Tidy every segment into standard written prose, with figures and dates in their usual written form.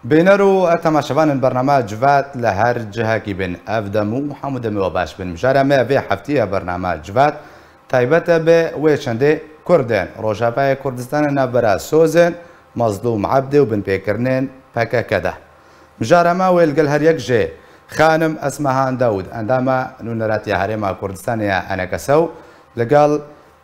بينرو تماشاوان البرنامج جوات لهر جهة كي بين أفدمو محمد وباش بن مجارة ما في حفتية برنامج جوات تايبته بويشنده كردن روجاباي كردستان نبرا سوزن مظلوم عبدي وبن بيكرنين بكا كده مجارة ما ويلقل هر يك جي خانم اسمهان داود عندما نونرات يا هريما كردستان يا أنا كسو لقال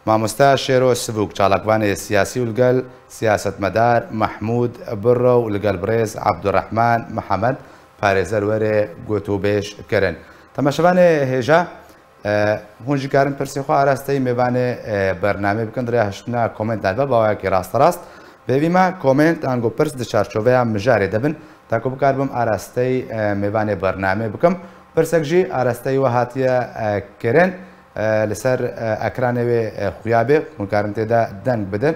مع مستشار السبوك شالكواني السياسي ولقال سياسة مدار محمود برو ولقال بريز عبد الرحمن محمد باريزر وري قوتو بيش كرن تماشاواني هجا هونجي كارن برسيخو عرستي ميباني برنامج بكن دريا هشتنا كومنت دالبا باوكي راست بيما كومنت انگو پرس دشارچوبه مجاري دبن تاكو بكاربم عرستي ميباني برنامج بكم پرسكجي عرستي وهاتيا كرن لسر اکرانه خویابه مکارن تدا دنگ بدن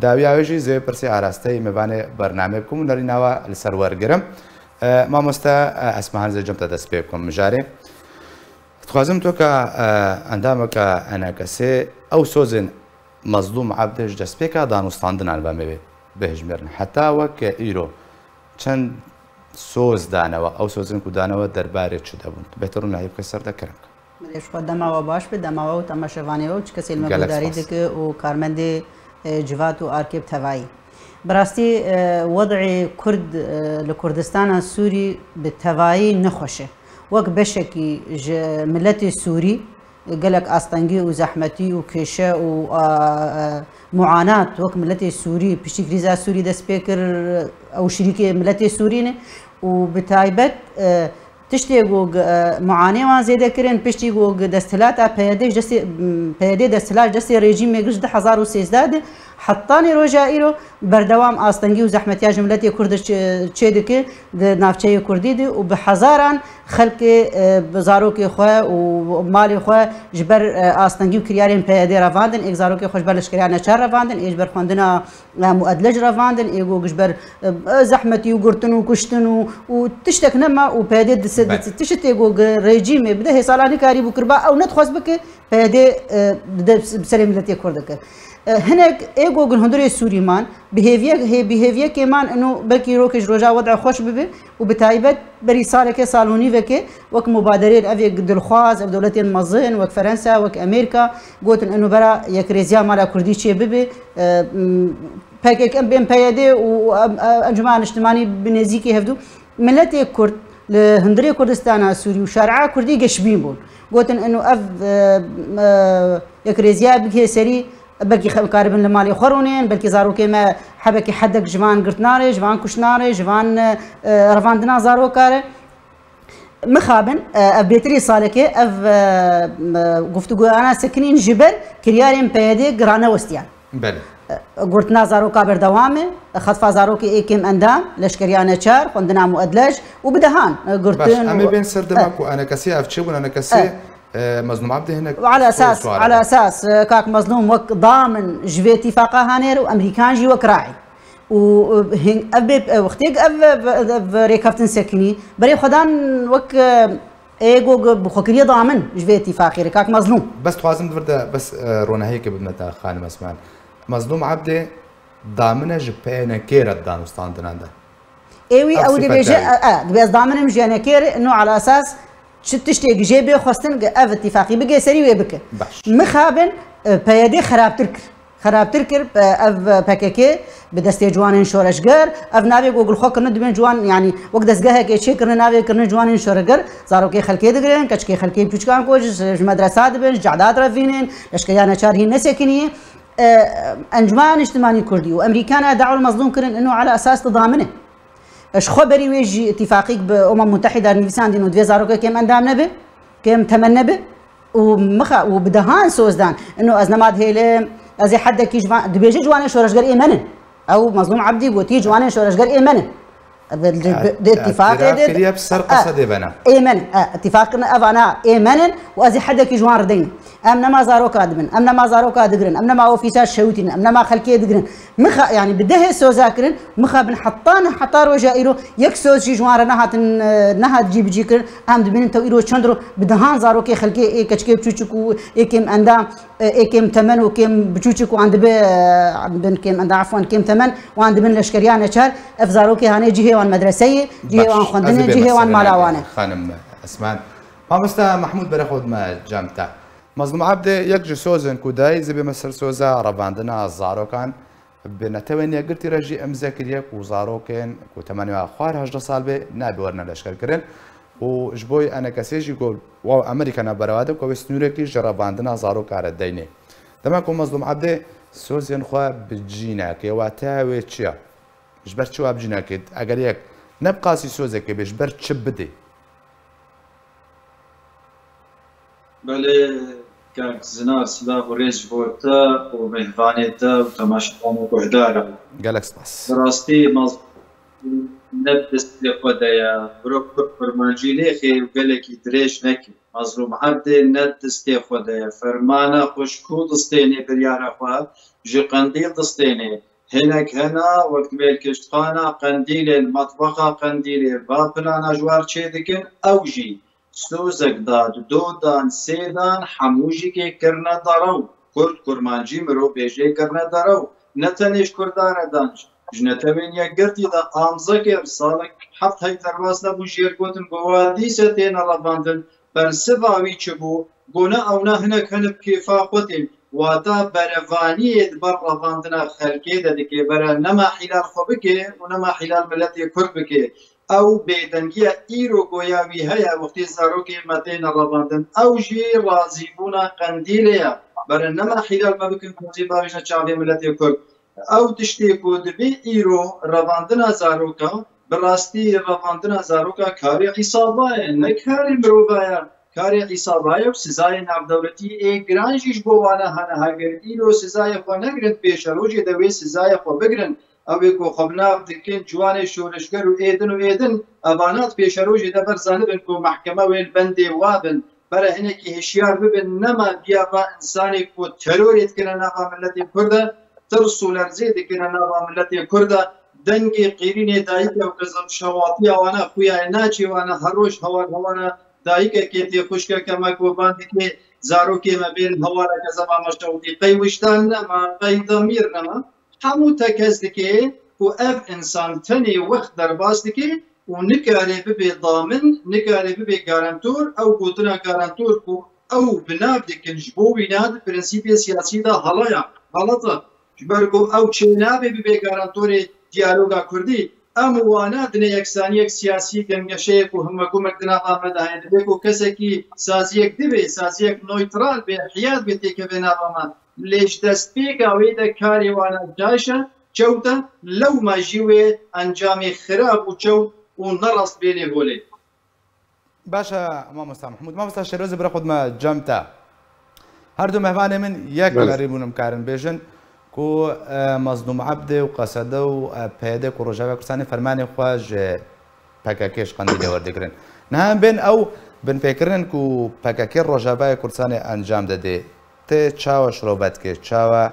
داویاویجی زوی پرسی عراسته مبانه برنامه بکم نری نوا لسر ورگرم ما مستا اسمهان زجم تدست بکم مجاری تخوازم تو که اندامه که انا کسی او سوزن مظلوم عبدش دست بکا دانستاندن البامه بهجمرن حتی وک ایرو چند سوز دانوا او سوزن کو دانوا درباره چه دبون بهترون نهیب کسر دکرم مليش قدما وباش بدما وتماشفاني وكسي المقداري دك وكارمندي جوات واركيب تبعي براستي وضع كرد لكردستان السوري بالتبعي نخوشه وك بشكي ملتي السوري قالك أسطنجي وزحمتي وكيشة ومعاناة وك ملتي السوري بشي كريزا السوري ده سبيكر أو شريكي ملتي السوري وبتايبت تشتي جوج معاناة وان زيادة كرين بشتي جوج دستلات بيدي دستلات جسي ريجيم يجرد 1013 حطاني روجائيرو بردوام آستنجي وزحمتيا جملتي كرد تشيدك نافشي كردي دي وبحزاران خلق بزاروكي خو ومالي خو جبر آستنجي وكريارين بيدي رافاندن اكزاروكي خوش برلش كريانا شار رافاندن اجبر خوندنا مؤدلج رافاندن ايجو جبر زحمتي وقرتن وكشتن وتشتك نما وبيدي تشتي جوج ريجيم بده هسالاني كاري بكربا او ندخوز بك بيدي بسلامتي كردك هناك ايجو هندري سوري مان بيهيفير كمان انه بلكي روكش رجا وضع خوش ببي وبتايبت برساله كصالوني فك وك مبادره افي دلخواز دولتين مزين وك فرنسا وك امريكا قلت انه برا يكريزيا مال كردي شي ببي باكيك ام بين بايدي وانجمان اجتماعي بنزيكي هفدو ملتي كرد هندري كردستان سوري وشارعه كردي قشبين بون قلت انه اف يكريزيا بكي سري بلكي قاربن لمالي خورونين بلكي زاروكي ما حبكي حدك جوان قرتناري جوان كشناري جوان رفاندنا زاروكاري مخابن بيتري صالكي اف قفتو انا سكنين جبل كريارين بيدي قرانا وستيان بله قرتنا زاروكا بردوامه خطفا زاروكي ايكم اندام لشكريانا شار خوندنا مؤدلج وبدهان قرتن امي بين سردمك وانا كسي افتشبون انا كسي مظلوم عبدي هناك على اساس كاك مظلوم وك ضامن جوي اتفاقا هانير وامريكان جي وك راعي وهن اب وقتيك اب ريكافتن سكني بري خدان وك ايجو بخكريه ضامن جوي اتفاقي كاك مظلوم بس توازن برده بس رونا هيك ببنتا خانم اسمان مظلوم عبدي ضامنه جبينا كيرا دانستان دناندا ايوي او دي بيجي بس ضامن مجانا كير انه على اساس شتشتي جيبي خواستن اف اتفاقي بقى سري ويبك مخابن بيدي خراب تركر اف باكيكي بدستي جوان شورشجر اف نابي جوجل خو كن دبن جوان يعني وقت دسغه كي شي كن نابي كن جوان شورجر زاروكي خلكي دغرين كشكي خلكي بوچكان كوج مدرسه دبن جعدات رافينين اشكيانا شارهي نسكنيه انجمان اجتماعي كردي وامريكان دعوا المظلوم كرن انه على اساس تضامنه اش خبري ويجي اتفاقيك بامم المتحده نيفسان دينو دي زاروكا كم اندام نبي كم تمنبه ومخا وبدهان سوزدان انه ازنمات هيله ازي حد كي جوان دبيجي جوان شورشجر ايمن او مظلوم عبدي قوتي جوان شورشجر ايمن اتفاق دي بسر قصدي بنا ايمن اتفاقنا افانا ايمن وازي حد كي جوان ردين ام نما زاروك ادمن ام نما زاروك ادغرن ام نما اوفيسات شوتين ام نما خلكي دغرن مخ يعني بده سو ذاكرن مخ بن حطان حطار وجائرو يكسوز شي جوار نهات جيب جيكر ام دبن تو ايرو چندرو بدهان زاروك خلكي كچكي بچوچكو اكيم اندا اكيم تمن وكيم بچوچكو عند بن كيم اندا عفوا كيم تمن وعند بن لشكريانه چار افزاروك هاني جهه وان مدرسيه جهه وان خندنه جهه وان مالاوانه خانم اسمان مامستا محمود برخود ما جامتا مظلوم عبد يكجي سوزن كوداي زي بمسر سوزا رباندنا الزاروكان بنتوين يقرتي رجي امزاكريك وزاروكين وثمانية اخوار 18 سال به نابي ورنا لشكر كرن وجبوي انا كسيجي يقول واو امريكا نبرواده كويسنوريكي جرباندنا زاروك على الديني تماكم مظلوم عبد سوزن خو بجيناك واتاوي تشيا جبر شو بجيناك اگر يك نبقى سوزك بجبر تشبدي بله كانت زنا سلاح وريز بورتا ومهفانيتا وتماشطان وقعدارا قالك سباس براستي نبدست لخودايا بروك فرمانجي ليخي وقالك دريش نكي مظلوم عبد ندست لخودايا فرمانا خشكو دستيني بريارا خوا جي قنديل دستيني هنا وقت ميل كشتخانا قنديل المطبخة قنديل بابلانا جوار چيدكن اوجي سوزك داد دودان سيدان حموجي كي كرنا دارو كرد كرمانجي مرو بيجي كرنا دارو نتنش كردان دانش جنتوين يقرتي دا آمزاكر صالك حفت هاي ترباسنا بو جيركوتن بوادي ستين رباندن برسفاوي چبو قونا اونا هنك هنب كيفا قوتن واتا برفاني ادبر رباندنا خلقي دا دكي برا نما حلال خوبكي ونما حلال ملتي كربكي او بيدنگيا ايرو گوياوي هيا وقتي زاروكي متين رباندن او جي رازيبونا قنديليا برنما حلال ما بكن كوزي باويشنا چاوي ملتي كرب او تشتي كود بي ايرو رباندنا زاروكا براستي رباندنا زاروكا كاري عصابايا نكاري مروبايا كاري عصابايا وسزاي ناف دولتي اي گرانجيش بوانا هانا هاگر ايرو سزاي خو نگرن بيشروجي دوي سزاي خو بگرن اوی کو خبنا دکن جوان شورشگر و ایدن اوانات پیشروجی دبر زانبن کو محکمه ویل بندی وابن برای هنکی هشیار ببن نما بیا با انسانی کو تروریت کنه ناوا ملتی کرده ترسو لرزید کنه ناوا ملتی کرده دنگی قیرین دایک و کزم شواطی وانا خویا ناچی وانا هروش هوانا دایک کیتی خوشکه کما کو باندی که زاروکی ما بین هوانا کزم مشوتی قیوشتان نما قی ضمیر نما همو تکز دکی و اف انسان تنی وقت در باز دکی و نکاری ببی ضامن نکاری ببی گارانتور او گوتنا گارانتور کو او بناب دکن جبوی ناد پرنسیپی سیاسی دا حالایا حالتا جبرگو او چه نابی ببی گارانتور دیالوگا کردی اموانا دنه یکسانی سیاسی گنگشه کو هم حکومت دنا آمده هند بگو کسی کی سازی یک دیوی سازی یک نویترال به حیات بیتی که بنا آمد ليش دستبيك اويدا كاري وانا جايشة چوتا لو ما جيوه انجامي خراب وچو ونرس بيني هولي باشا مامستا محمود مامستا شيروزي برخود ما جمتا هردو مهواني من يك غريبون مكارن بيجن كو مظلوم عبده وقصده وبيدك ورجاوه كرساني فرماني خواج باكاكيش قنديلي وردكرن نهان بين او بن فكرن كو باكاكير رجاوه كرساني انجام دادي ته چاوا شروبت که چاوا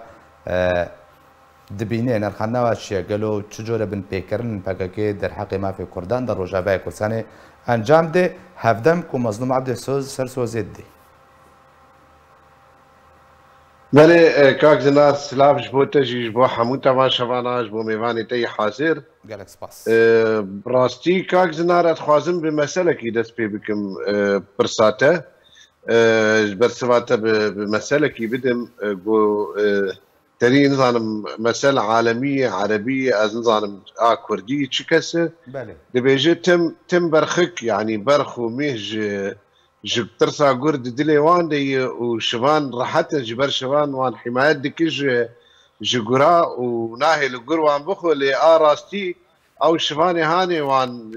دبینه نرخانه چیه گلو چجوره بن پیکرن پاکه در حق ما فی کردان در روجابه کردن انجام ده هفدم کو مظلوم عبد سوز سر سوزید دی. بله کاک زنار سلاف جبو تجی جبو حمود تمام شبانه جبو میوانی تی حاضر. گلک سپاس. راستی کاک زنار اتخوازم به مسئله کی دست پی بکم پرساته. برسواته بمسألة كي بدم جو تري نظام مسألة عالمية عربية از نظام كردية شكسة دبيجي تم برخك يعني برخ وميج جبترسا قرد دليوان دي وشبان راحته جبر شبان وان حمايات دكيج جقرا وناهي لقروان بخو لي راستي او شباني هاني وان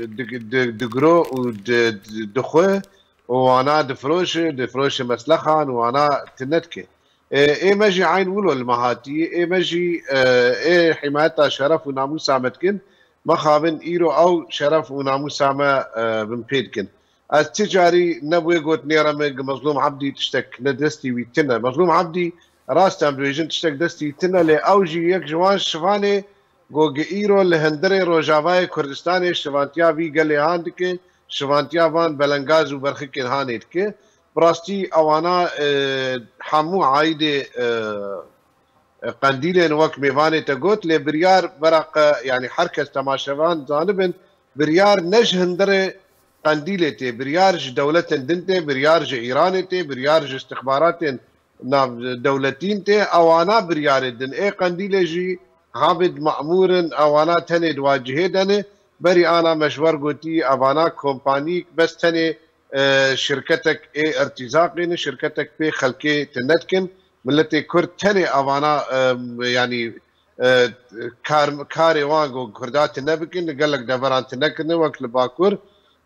دقرو ودخوه وانا دفروش مسلخان وانا تنتكي اي مجي عين ولو المهاتي اي مجي اي حمايتها شرف وناموس عمتكن ما خابن ايرو او شرف وناموس عم بمبيدكن التجاري نبوي قوت نيرمج مظلوم عبدي تشتك ندستي ويتنا مظلوم عبدي راستم بيجن تشتك دستي تنا لأوجي يك جوان شفاني جو إيرو لهندري روجافاي كردستاني شفانتيا في قال هاندك شفانتيا فان بلنغاز وبرخكين هانيتك براستي أوانا حمو عايدة قنديلين وك ميفاني تقوت لبريار برق يعني حركة تماشفان زانبن بريار نج هندري قنديلتي بريارج دولة دنتي بريارج إيرانتي بريارج استخبارات دولتينتي أوانا بريار الدن إيه قنديلجي عابد مأمور أوانا تني دواجهي دني بري أنا مشور قوتي أوانا كومبانيك بس تني شركتك إيه ارتزاقين شركتك بي خلقي تنتكن ملتي كرد تني أوانا يعني كاري وانغو كردات النبكن قال لك دفران تنكن وقت الباكور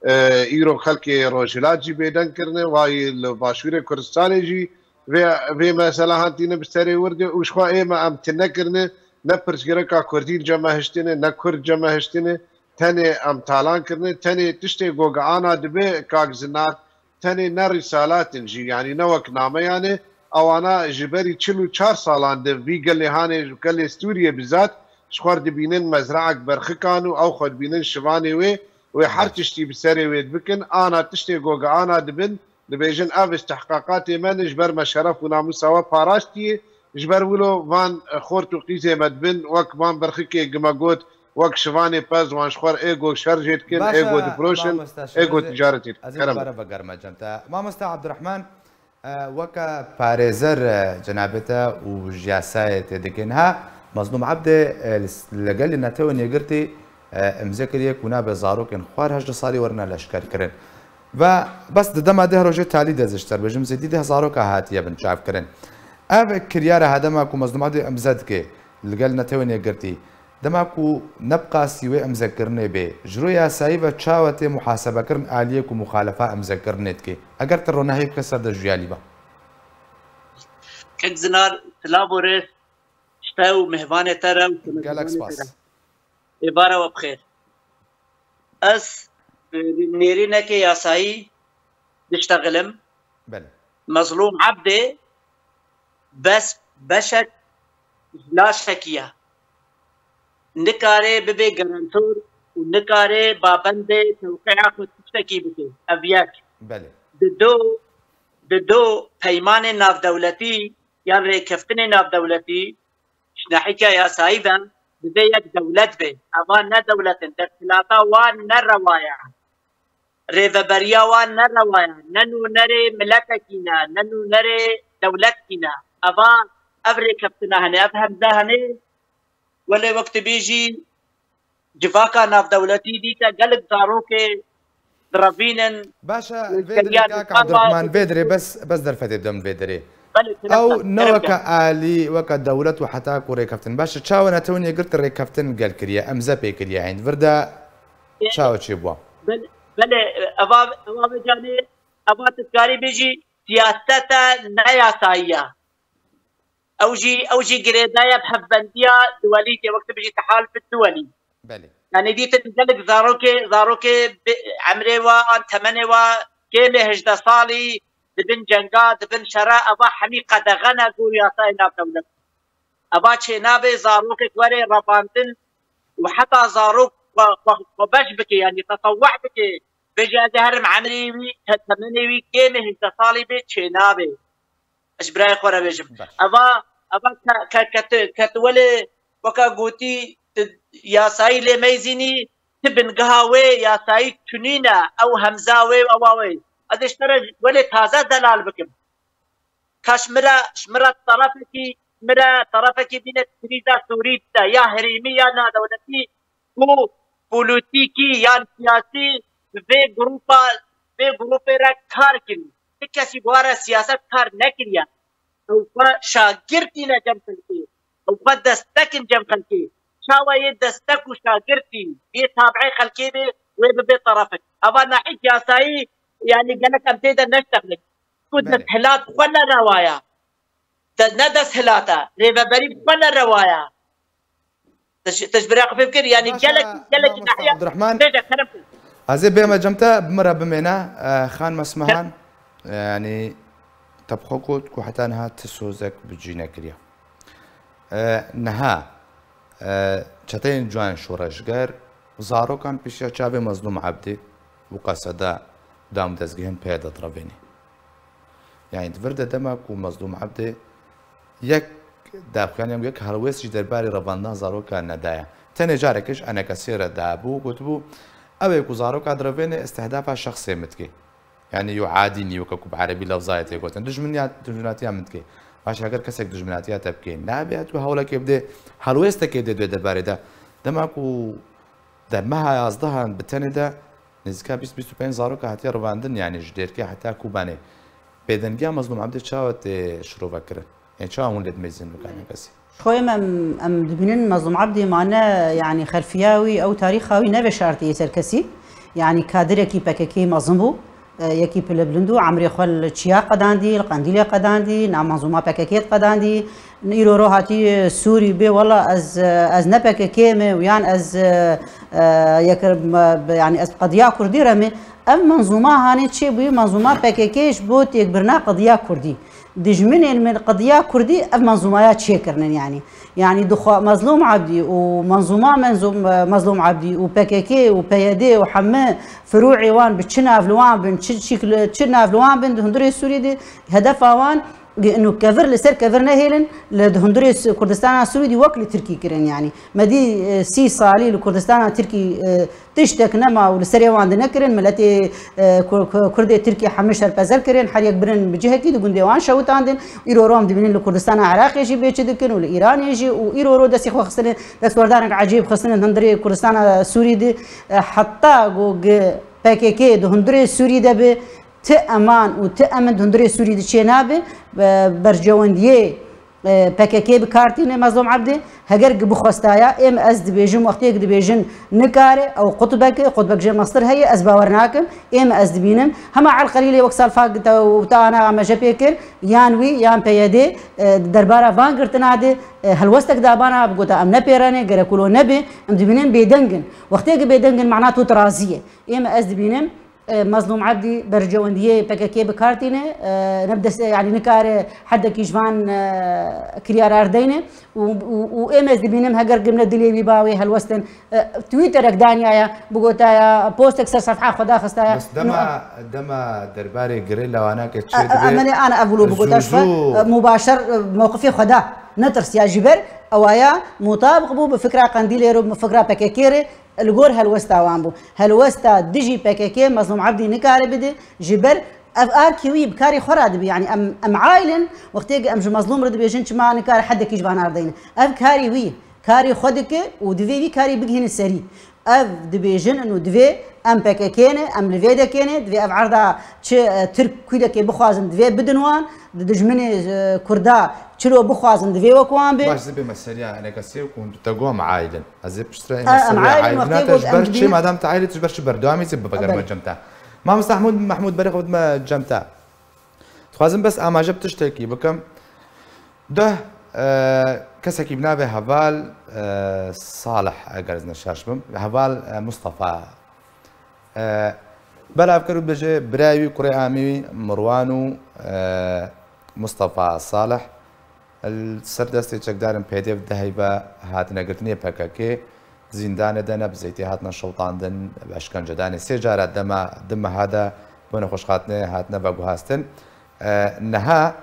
ايرو خلقي روجلات جي بيدن كرنه واي الباشوره كردستاني جي في مثلا هانتين بستري ورده وشخوا اي ما ام تنكرنه نبرس غيركا كردين جمع هشتنه نكرد جمع هشتنه تاني ام تالان كرنه تاني تشتي غوغانا دبي كاغزنات تاني نرسالات جي يعني نوك نامه يعني او انا جبري 4 سالان ده في قال لي هاني قال لي استوريا بالذات شخوار دبينن مزرعك برخكانو او خد بينن شفاني وحرتشتي بسري ويد بكن انا تشتي غوغا انا دبن لبيجن اف استحقاقاتي من جبر ما شرف وناموس سوا باراشتي جبر ولو فان خورتو قيزه مدبن وك فان برخكي جماغوت وك شفاني باز وان شخور ايجو شرجت كن ايجو دبروشن ايجو تجارتي كرم بقرمه جمتا ما مستا عبد الرحمن وكا باريزر جنابته وجياساية دكينها مظلوم عبد لقال لنا تو نيجرتي مذكر يكونا بزاروك ان خوار هجر صاري ورنا لشكر كرن و بس دما ده روجه تالي دزشتر بجم زيدي ده زاروك هاتيه بن شاف كرن اف كرياره هدما كو مظلوم عبد امزدك لقال لنا تو نيجرتي دماكو نبقى سوي امذكرني به جرويا سايبه تشاوتي محاسبه كرن اليك ومخالفه امذكرنتك اگر ترونا هي كسر د جيالي با كزنار تلابوريس شتاو مهبانه ترى جالكس باس عباره وبخير اس نيرينك يا ساي بيشتغلم بله مظلوم عبدي بس بشك لا شكيه نکاره ببی گرانتور و نکاره بابنده توقع خود تشتکی بکه اویک بله دو پیمان ناف دولتی یا ریکفتن ناف دولتی شنحکا یا سایبا ببی یک دولت بی اوان نه دولتن در خلاطا وان نه روایا ریوبریا وان نه روایا ننو نره ملتکینا ننو نره دولتکینا اوان او ریکفتنا هنه افهم ده هنه ولا وقت بيجي جفاكا ناف دولتي ديتا قلب داروكي درافينن باشا فيدري كاك عبد الرحمن فيدري بس درفتي بدون فيدري او نوكا الي وكا دولت وحتى كوري كابتن باشا تشاو انا توني قلت ري كابتن قال كريا ام زابي كريا عند فردا تشاو تشيبوا بل ابا جاني ابا تذكاري بيجي سياستا نايا سايا اوجي قريدايا بحفنديا دوليتي وقت بيجي تحالف الدولي بلي يعني دي تنقلق زاروكي عمري وان ثمانية كيلي هجدا صالي دبن جنقا دبن شراء ابا حميقة دغنا قول يا صاينا بدولت ابا تشينابي زاروكي كوري رفانتن وحتى زاروك وبش بكي يعني تطوع بكي بيجي ازهرم عمري وي ثمانية كيلي هجدا صالي بي تشينابي اش براي خورا بيجم ابا كتولي وكا قوتي يا ساي لي ميزيني تبن قهاوي يا ساي تنينا او همزاوي او ادش ترى ولي تازه دلال بكم كشمرا طرفك بين تريدا سوريتا يا هريمي يا نا دولتي هو بوليتيكي يا سياسي في جروبا را کار کنی کسی بواره سیاست کار نکریا او شاگردی نجم کنی او دستکن جم کنی شاوی دستک و شاگردی بی تابعی خلکی بی و بی طرفك ابا ناحية سياسي يعني قالك ابتدى نشتغل كنا تحلات ولا روايه ندس هلاتا ريبا بريب ولا روايه تشبريق فكر يعني قالك ناحية عبد الرحمن هذا بما جمتا بمرة بمنا خان مسمهان يعني تبخوكوت كوحتى نها تسوزك بجينا كريا نها چتين جوان شورشگر زارو كان بيشيا چاوي مظلوم عبدي وقصدا دام دزگهن پیدا ترابيني يعني تفرد دمك ومظلوم عبدي يك دابخان يوم يك هلويس درباري رباندان زارو كان ندايا تاني جاركش انا كثير دابو قلتبو او يكو زارو كادرافيني استهدافها شخصي متكي يعني يعاديني وككوب عربي لفظايتي قلت دجمناتيا متكي باش اگر كسك دجمناتيا تبكي نابيات وهولا كيبدي هلويستا كيبدي دو درباري دا دماكو دمها يازدها بالتاني دا نزكا 20-25 زارو كهاتيا رباندن يعني جديركي حتى كوباني بيدنجا مظلوم عبد شاوت شروع فكره يعني شو ولد ميزن وكان كسي خويا ام دبنين مظلوم عبدي معنا يعني خلفياوي او تاريخاوي نبي شرطي سركسي يعني كادركي بككي مظلوم يكي بلبلندو عمري خل تشيا قداندي القنديليه قداندي نعم منظومه بككيت قداندي نيرو روحاتي سوري بي والله از نبككي ويان از يكرب يعني از قضيه كردي رمي ام منظومه هاني تشي بي منظومه بككيش بوت يكبرنا قضيه كردي دجمن من قضيه كردي اف منظومات شيكرن يعني دخوا مظلوم عبدي ومنظومه مظلوم عبدي وبككي وبيدي وحماه فروعي وان بتشنا فلوان بن شكل تشنا فلوان بن هندري سوري دي هدفها وان انه كفر لسر كفرنا هيلن لهندري كردستان السوري دي وكل تركي كرن يعني ما دي سي صالي لكردستان تركي تشتك نما ولسر وان كرن ملتي كردي تركي حمش البازل كرن حريق برن بجهه كي دغون ديوان شوت عندن ايرو روم دبن لكردستان العراق يجي بيچ دكن والايران يجي وايرو رو دسي خصن دس وردان عجيب خصن هندري كردستان السوري دي حتى جو بككي هندري السوري ده تأمان وتأمن هندري سوري دشينابه برجوانديه بككي بكارتين مظلوم عبدي هجر بخوستايا ام از دبيجن وقتي دبيجن نكاري او قطبك جي مصر هي از باورناكم ام از دبينم هما على القليل وقت الفاق وتانا ما جبيكر يانوي يان بيدي دربارا فانغرتنادي هلوستك دابانا بقوتا ام نبيراني غركولو نبي ام دبينم بيدنجن وقتي بيدنجن معناته ترازيه ام از دبينم مظلوم عبدي برجوانديه بككي بكارتينه نبدا يعني نكار حدا كيجفان كريار اردينه وام اس دي بينم هجر قمنا دليبي باوي هالوستن تويتر دانيا بقوتايا بوستك صفحه خدا خستايا بس دما درباري غريلا وانا كتشي انا اقولوا بقوتاش مباشر موقفي خدا نترس يا جبر اوايا مطابق بو بفكره قنديليرو بفكره بككيري الجور هالوستا وامبو هالوستا ديجي بككي مظلوم عبدي نكاري بدي جبر اركيوي بكاري خراد يعني ام عايلن وقتي ام مظلوم رد بيجنش ما نكاري حد كيجبان اردين اف كاري وي كاري خدك ودفي كاري بجهن السري اف دبيجن انه دفي ام بككينه ام لفيدا كينه دفي اف عرضا ترك كيدك بخوازن دفي بدنوان دجمني كردا چلو بخوازن دفي وكوان بي باش زبي مسريا انا كسيو كنت تقوم عايلن ازب بشتري مسريا عايلن تجبر شي مادام تعايل تجبر شي بردوامي زب بقر ما جمتا ما مستحمود محمود بريق ود ما جمتا تخوازن بس اما جبت تشتكي بكم ده كسكي بنابه هفال صالح اجرزنا شاشبم هفال مصطفى بلا افكر بجي براوي قرامي مروانو مصطفى صالح السردستي تشكدارن بي دي اف دهيبه هاتنا قرتني بكاكي زندان دنا بزيتي هاتنا شوطان دن باشكنجه داني سيجاره دم هذا بنا خوش خاتنا هاتنا باغو هاستن نها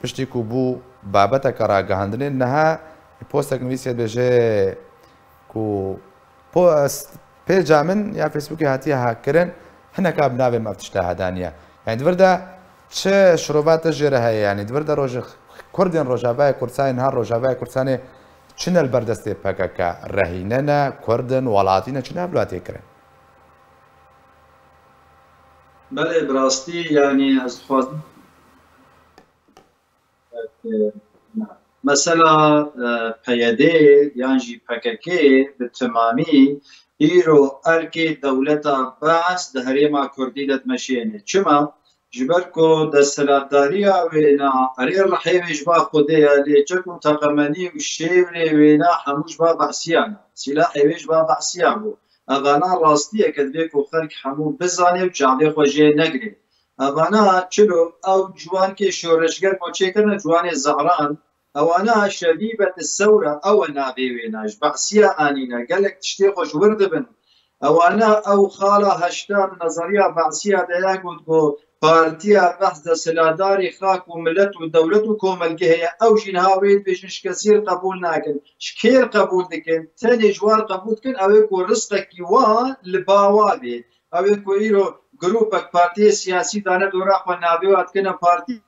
پشتی کو بو بابتا کرا گهاندنی نها پوستک نویسید بجه کو پوست پیج من یا فیسبوکی هاتی هاکرن هنا کاب ناوی مفتشته هدانیه يعني دوردا چه شروبات جره هي يعني دوردا روج كردين روجابای کردستان نهار روجابای کردستان چنل البردسته پکاکا رهیننا کردن ولاتینا چنل بلاتی کرن بله براستی يعني از خواست مثلا پیاده یعنی پککی به تمامی ایرو ارکی دولت بعث دهریما کردی دت مشینه چما جبر کو دستلاتداری وینا اری رحیمش با خوده علی چکو تقمنی و شیوری وینا هموش با بحثیان سلاح ویش با بحثیان بو ئەغانا ڕاستیە کە دەبێت و خەڵک هەموو بزانێ و جاڵێ خۆژێ نەگرێ ئەوانە چلو ئەو جوانکێ شۆرشگەر بۆ چێکردن جوانێ زەهران ئەوانە شەبی بە سەورە ئەوە نابێ وێناش بەعسیە ئانینە گەلێک تشتێ خۆش وردبن ئەوانە ئەو خاڵە هەشتا نەزەریە بەعسیە دەیا گوت بۆ پارتیا بەحث دەسەلاتداری خاک و ملت و دەولەت و کۆمەلگە هەیە ئەو ژین هاوێت بێژن شکەسیر قبول ناکەن شکێر قبول دەکەن تەنێ جوار قبول بکەن ئەوێ بۆ ڕستێکی وا لە باوا بێ ئەوێت بۆ ئیرۆ گروپێک پارتیە سیاسی دانە دۆراخۆ نابێواتکەنە پارتی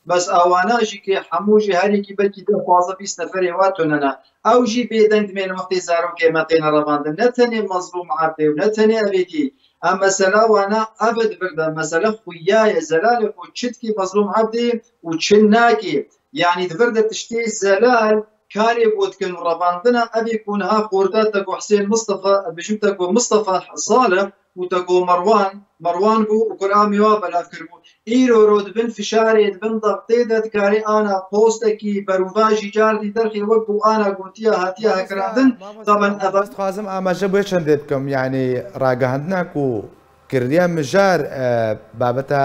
بەس ئەوانەژی کە هەمووژی هەرێکی بەرکی 15 نەفەرێ واتۆنەنا ئەوژی بێدەنگ دمێن وەختی زارۆک ئێمەتێنە ڕەواندن نەتەنێ مەزلوم عاتێ و نەتەنێ ئەوێتی ئەم مەسەلاوانە ئەبد بردە مەسەلە خویایە زەلالێک و چتکی مەزلوم عەبدێ و چن ناکێ یعنی دبردە تشتێ زەلال کارێ بۆتکن و ڕەواندنە ئەبێ کونها قۆردە تەگۆ حسێن مستەفا بژیم تەگۆ مستەفا ساڵە و تەگۆ مەڕوان بوو و قورئانی وا بەلاف کردبوو ئیرۆ ڕۆ دبن فشارێ دبن دەبتێ دەتکاری ئانا پۆستێکی بەروڤاژی جاردی دەرخی وەک بوو ئانا گوتیە هاتیە هەکراندن دەبن خوازم ئاماژە بۆیە چەندێ بکەم یعنی ڕاگەهاندناک و کردیان مژار بابەتە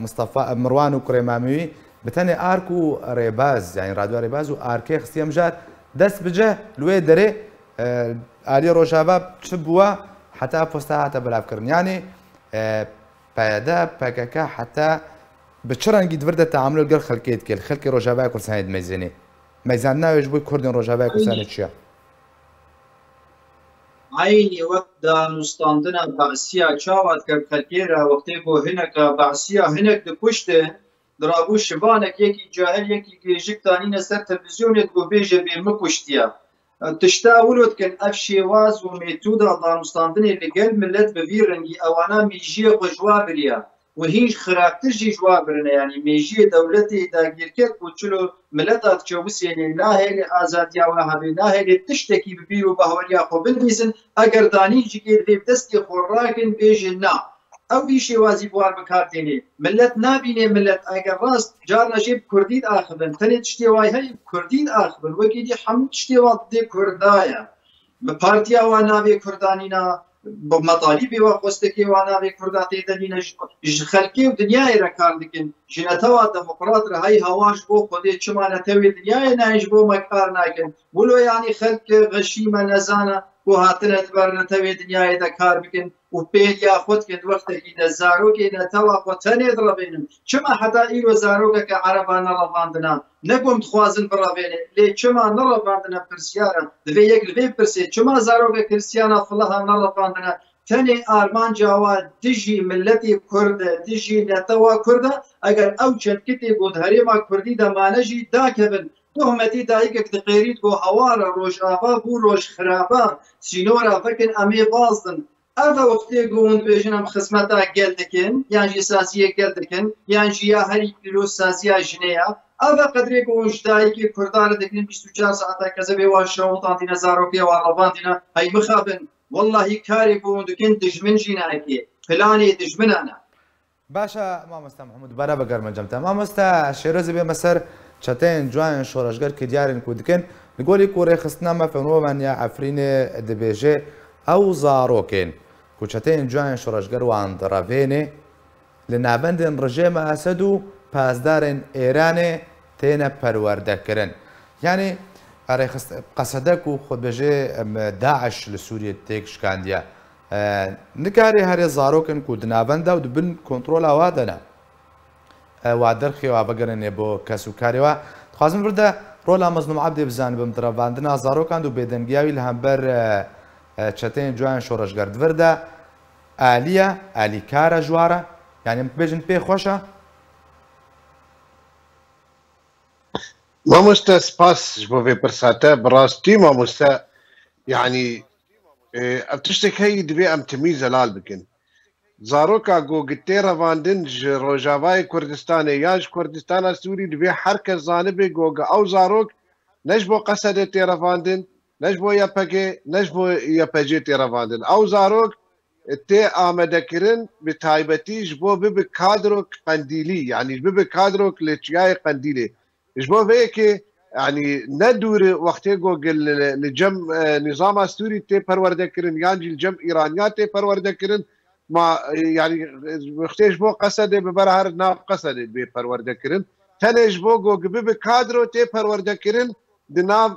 مستەفا مڕوان و کوڕێمامیوی بتەنێ ئارک و ڕێباز یعنی ڕادیۆ ڕێباز و ئارکێ خستیە مژار دەست بجە لێ دەرێ ئالی ڕۆژاوا چ بووە حتا پۆستا هاتە بەلافکردن یعنی پایەدا پەکەکە حتا بە چ ڕەنگی دووردە تەعامل لەگەڵ خەڵکێت کرد خەڵکی ڕۆژاوای کوردستانی دمەیزێنێ مەیزان ناوێش بووی کوردین ڕۆژاوای کوردستانی چییە؟ عینی وەک دانوستاندنە بەعسیە چاوات کرد خەلکێرە وەختێ بۆ هینەکە بەعسیە هینێک دکوشتێ درابوو شبانێک یەکی جاهل یەکی گێژکتانینە سەر تەلڤیزیۆنێک بۆ بێژە بێ مکوشتیە تشتا ولوتکن ئەف شێواز و مێتودا دانوستاندنێ لەگەل ملت بەڤی ڕەنگی ئەوانە میژیە خۆ جوا بریە و هیچ خراپترژی جوا برنە ینی مێژیە دەولەتی داگیرکرد و چلو ملەتات چەوسێنێ ناهێ لێ ئازادیاوە هەبێ ناهێ لێ تشتێکی ببیر و بەهەوەریا خۆ بنویسن ئەگەر دانیجی کێ دەبێ دەستی خۆڕاکن بێژن نا ئەو شێوازی بوار بکاتێنێ ملت نبینێ ملت ئەگەر ڕاست جار نەژێ کوردیت ئاخبن تەنێت شتێ وای هەیە کوردیت ئاخبن وەکیدی هەموو شتێوا دێ کوردایە بە پارتیاوە نابێ کوردانینا بە مەطالیبی وە خۆستێکی وا نابێ کووردا تێدەنینە خەلکی و دنیای ڕەکار دکن ژنەتەوە دەموقرات هەی هەواش بۆ خۆدێ چمانەتەوێ دنیای نایش بۆ مەکار ناکەن بلۆیانی خەلک غەشیمە نەزانە بۆ هاتنە بەرنەتەوێ دنیای دەکار بکن و پێ یاخۆت کرد وەختێکی دە زارۆکێ نەتەوە خۆ تەنێ دڕەبێنم چما حتا ئیرۆ زارۆکەکە عەرەبان نەڕەڤاندنا نەگوم دخوازن بڕەبێنێ لێ چما نەڕەڤاندنە پرسیارە دەبێ یەک لەوێ پرسێ چما زارۆکە کریسیانە فڵەها نەڕەڤاندنە تەنێ ئارمان جاوا دژی ملەتی کوردە دژی نەتەوە کوردە ئەگەر ئەو چەند کتێ بۆ هەرێما کوردی دەمانەژی داکەبن تهمەتی دایکێک دقێریت بۆ هەوارە ڕۆژئاوا بوو ڕۆژ خراپە سینۆرە فەکن ئەمێ بازدن ئەڤە وەختێ گوند بێژنم خزمەتا گەل دەکەن یانجی ساسیە گەل دەکەن یانجی یا هەری پیرۆ سازیە ژنەیە ئەڤە قەدرێک گۆشدایکی کوردارە دەکەن 24 ساعتا کەزە بێ واشەوەڵتاندینە زارۆکیەوە ڕەڤاندینە هەی مخابن واللهی کارێک بۆ دکەن دژمن ژیناکێ پلانێ دژمنانە باشە مامۆستا محمود بەرە بە گەرمەجەمتە مامۆستا شێرۆزی بێ مەسەر چەتەین جوان شۆڕژگەر کە دیارن کو دکەن لەگۆلی کوڕێ خستنامە فەنۆوەمان یا ئەفرینێ دەبێژێ ئەو زارۆکێن کوچەتەین جوان شۆڕژگەر وان دڕەڤێنێ لە نابەندن ڕژێمە ئەسەد و پاسدارن ئێرانێ تێنە پەروەردەکردن یعنی قەسەدەک و خۆبێژێ داعش لە سووریە تێک شکاندیە نکارێ هەرێ زارۆکن و دنابەندا و دبن کۆنتترۆڵاوا دەنا وا دەرخێوا بگەرنێ بۆ کەس و کارێەوە خوازم بردە ڕۆلا مەزنوم عەبدێ بزان بم درەڤاندنا زارۆکان و بێدەنگیاوی لە هەمبەر چەتەین جوان شۆڕژگەر دووردە ئالیە ئالیکارە ژوارە یعنی بێژن پێی خۆشە مامۆستا سپاس بۆ vê pirsate bi rastî mamoste yanî ev tiştek heyî divê em timî zelal bikin zaroka gogitê revandin ji Rojavayê Kurdistanê yan ji Kurdistana Sûrî divê herkes zanibe goga ew zarok ne ji bo Qesedê tê revandin ne ji bo YPG ne ji bo YPG tê revandin ew zarok tê amadekirin bi taybetî ji bo bibe kadrok qendîlî yanî bibe kadrok li çiyayê qendîlê ji bo vê yekê يعني ندور وقتی گوگل لجم نظام سوری تی پرورده کرن یعنی الجم ایرانیات تی پرورده کرن ما يعني وقتيش بو قصده ببرهر ناف قصده بي پرورده کرن تنش بو گوگ بي كادرو تی پرورده کرن دناف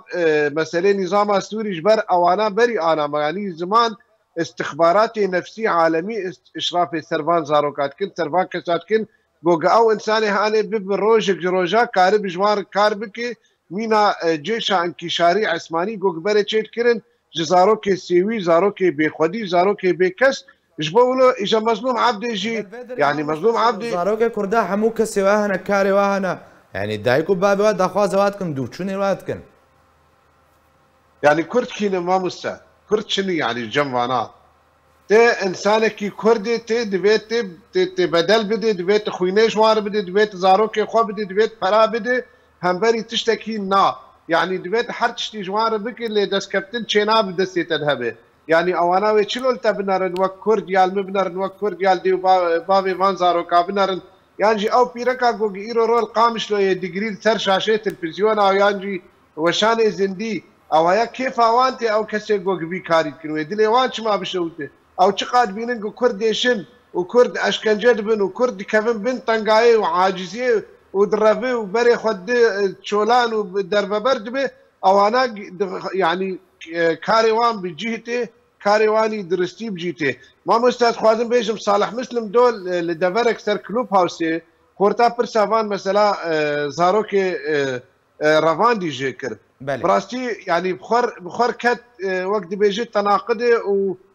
مسألة نظام سوري جبر اوانا بري انا يعني زمان استخبارات نفسي عالمي اشراف سرفان زاروكات كن سرفان كسات كن گوگ او انساني هاني بب روجك جروجا كارب جوار كاربكي مينا جيشا انكشاري عثماني گوگ بره چيت كرن جزاروكي سيوي زاروكي بخودي زاروكي بكس جبولو اجا مظلوم عبدي جي يعني مظلوم عبدي زاروكي كردا حمو كسي واهنا كاري واهنا يعني دايكو بابي واد اخواز وادكن دوچوني وادكن يعني كرد كينا ما مستا كرد شنو يعني جنبانا تي انسانك كردي تي دبيت تي بدل بدي دبيت خوينيش وار بدي دبيت زاروكي خو بدي دبيت فرا بدي همبري تشتكي نا يعني دبيت حر تشتي جوار بك اللي دس كابتن تشينا بدسي تذهبه يعني اوانا وشلو تبنرن وكرد يال مبنرن وكرد يال دي بابي منظرو كابنرن يعني او بيركا جوج ايرو رول قامش لو ديجري سر شاشه تلفزيون او يعني وشان زندي او هيا كيف اوانتي او كسي جوج بي كاري كنو يدلي وانش ما بشوته او تقاد بينن كرديشن وكرد اشكنجد بن وكرد كفن بن طنقاي وعاجزيه ودربي وبري خد شولان ودرب برد به او انا يعني كاريوان بجهته كاريواني درستي بجيته ما مستاذ خوازم بيجم صالح مسلم دول لدفرك سر كلوب هاوسي كورتا برسافان مثلا زاروكي رافاندي جيكر براستي يعني بخور كت وقت بيجي تناقضه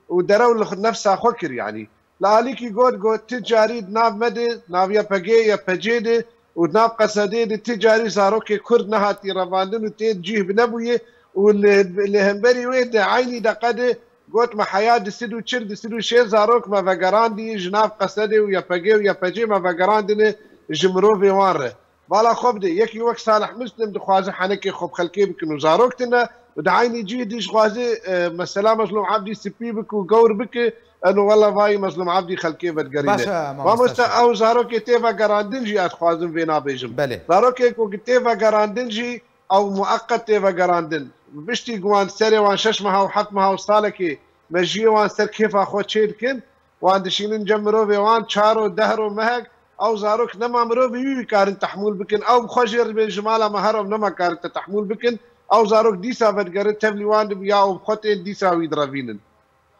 ودروا نفسها خوكر يعني لاليكي قول تجاري ناف مدي ناف يا بجي يا بجيدي وناف قصدي تجاري زاروكي كرد نهاتي رافاندن وتجيه بنبويه واللي همبري ويد عيني دقده قلت ما حياة دسدو تشر دسدو شي زاروك ما فقراندي جناف قصدي ويا بجي ويا بجي ما فقراندني جمروفي واره بالا خبدي يكي وقت صالح مسلم دخوازي حنكي خب خلكي بكنو زاروكتنا ودعيني جيدي شخوازي مثلا مظلوم عبدي سبي بك وقور بك انه والله باي مظلوم عبدي خلكي بدقرينه ما مستا او زاروكي تيفا قراندنجي اتخوازم فينا بيجم زاروكي كو تيفا قراندنجي او مؤقت تيفا قراندن بشتي قوان سري وان ششمها وحطمها وصالكي مجي وان سر كيف اخو تشيركن وان دشينن جمروفي وان شارو دهرو مهق او زاروك نما مروفي كارن تحمول بكن او خجر بالجمالة مهرم نما كارن تحمول بكن او زاروك ديسا بدقرت تبلي وان بيا وبخوتين ديسا ويدرافينن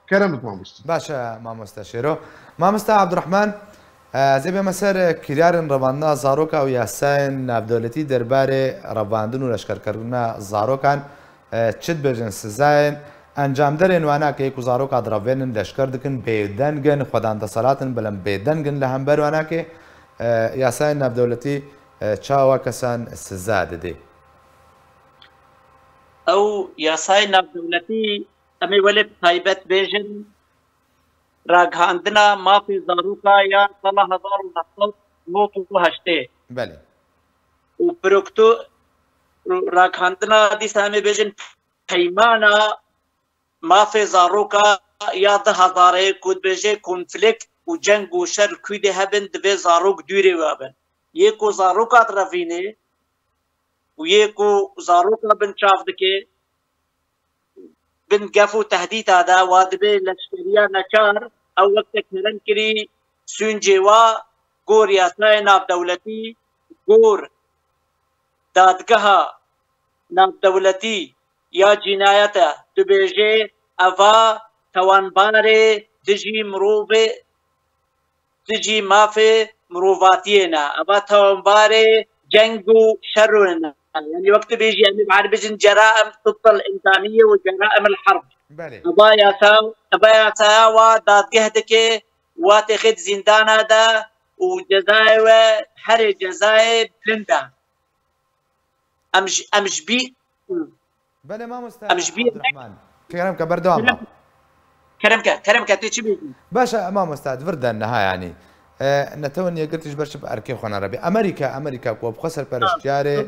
كرمت مامستا باشا مامستا شيرو مامستا عبد الرحمن زي بمسار كريار رواندنا زاروكا و ياسين عبداللطي درباري رواندن و لشکرکردنا زاروکان چد بجن سزاين انجام درين وانا كيكو زاروكا درافينن لشکر دكن بيدنگن خدان تصالاتن بلن بيدنگن لهمبر وانا كي ياسين عبداللطي چاوا كسان سزا ددي او ياسين عبداللطي امي ولد تايبت بيجن راگهاندنا مافی زاروکا یا سال 1998 بله و پروکتو راگهاندنا دیسا همی بیجن پیمانا مافی زاروکا یا 2000 کود بیجه کنفلیکت و جنگ و شر کویده هبن دوی زاروک دوری وابن یکو زاروکا طرفینه و یکو زاروکا بن چاف دکه بن قفو تهديد هذا وادبي لشكريا نشار او وقت كرن كري سونجيوا غور ياسين ناب دولتي غور دادگها ناب دولتي يا جنايته تبيجي افا توانباري دجي مروبي دجي مافي مروفاتينا افا توانباري جنگو شرنا يعني وقت بيجي يعني بعد بيجن جرائم ضد الإنسانية وجرائم الحرب. أبايا ساوا داد جهدك واتخذ زندان هذا وجزائي حر جزائي بلندا. أمش بي. بله ما مستعد. أمش بي. كلامك بردوام. كلامك تيجي بيجي. باشا ما مستعد فردا النهاية يعني. نتوني قلتش برش بأركي خونا ربي أمريكا كوب خسر برشتياري